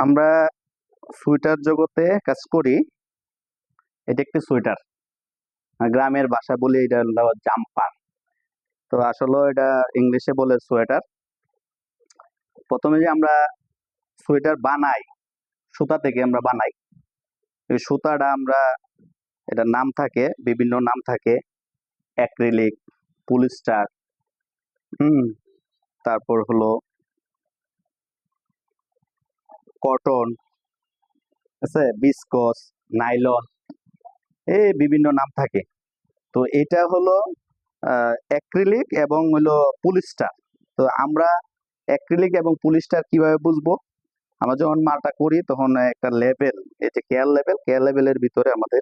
আমরা সোয়েটার জগতে কাজ করি। এটা একটি সোয়েটার, গ্রামের ভাষা বলি এটা হলো জাম্পার। তো আসলে এটা ইংলিশে বলে সোয়েটার। প্রথমে যে আমরা সোয়েটার বানাই, সুতা থেকে আমরা বানাই। এই সুতাটা আমরা, এটার নাম থাকে, বিভিন্ন নাম থাকে, অ্যাক্রিলিক, পলিস্টার, তারপর হলো কটন, আছে বিসকস, নাইলন, এই বিভিন্ন নাম থাকে। তো এটা হলো অ্যাক্রিলিক এবং হলো পলিস্টার। তো আমরা অ্যাক্রিলিক এবং পলিস্টার কিভাবে বুঝবো? আমরা যখন মালটা করি তখন একটা লেভেল, এই যে কেয়ার লেভেলের ভিতরে আমাদের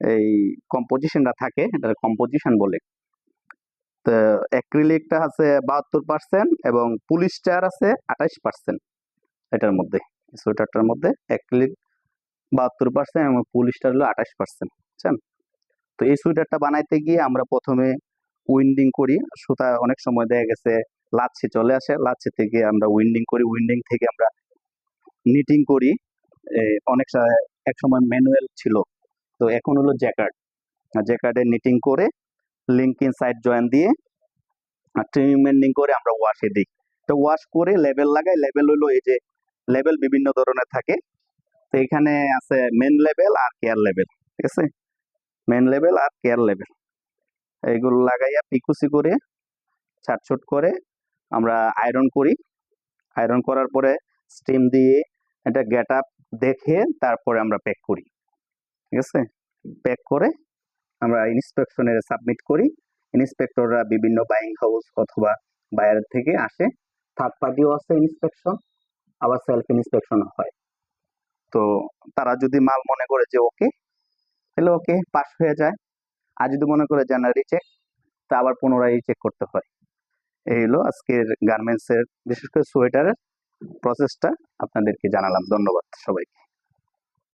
এই কম্পোজিশনটা থাকে, এটা কম্পোজিশন বলে। তো অ্যাক্রিলিকটা আছে 72% এবং পলিস্টার আছে 28%। এটার মধ্যে, সোয়েটারটার মধ্যে অ্যাক্রিলিক 72% এবং পলিস্টার হলো 28%, বুঝছেন? তো এই সোয়েটারটা বানাইতে গিয়ে আমরা প্রথমে উইন্ডিং করি। সুতা অনেক সময় দেখা গেছে লাচ্ছি চলে আসে, লাচ্ছি থেকে আমরা উইন্ডিং করি, উইন্ডিং থেকে আমরা নিটিং করি। অনেক এক সময় ম্যানুয়াল ছিল, তো এখন হলো জ্যাকার্ড। জ্যাকার্ডে নিটিং করে লিঙ্কিং সাইড জয়েন দিয়ে ট্রিমিং মেন্ডিং করে আমরা ওয়াশে দিই। তো ওয়াশ করে লেবেল লাগাই। লেবেল হলো এই যে লেবেল বিভিন্ন ধরনের থাকে। তো এখানে আছে মেন লেবেল আর কেয়ার লেবেল, ঠিক আছে? মেন লেবেল আর কেয়ার লেবেল এইগুলো লাগাইয়া পিকুসি করে ছাটছুট করে আমরা আয়রন করি। আয়রন করার পরে স্টিম দিয়ে এটা গেট আপ দেখে তারপরে আমরা প্যাক করি, ঠিক আছে? প্যাক করে আমরা ইন্সপেকশনে সাবমিট করি। ইন্সপেক্টররা বিভিন্ন বাইং হাউস অথবা বায়ার থেকে আসে, থার্ড পার্টিও আছে ইন্সপেকশন, আবার সেলফ ইন্সপেকশন হয়। তো তারা যদি মাল মনে করে যে ওকে, তাহলে ওকে পাস হয়ে যায়। আর যদি মনে করে যে না রিচেক, তা আবার পুনরায় চেক করতে হয়। এই হলো আজকের গার্মেন্টসের, বিশেষ করে সোয়েটারের প্রসেসটা আপনাদেরকে জানালাম। ধন্যবাদ সবাইকে।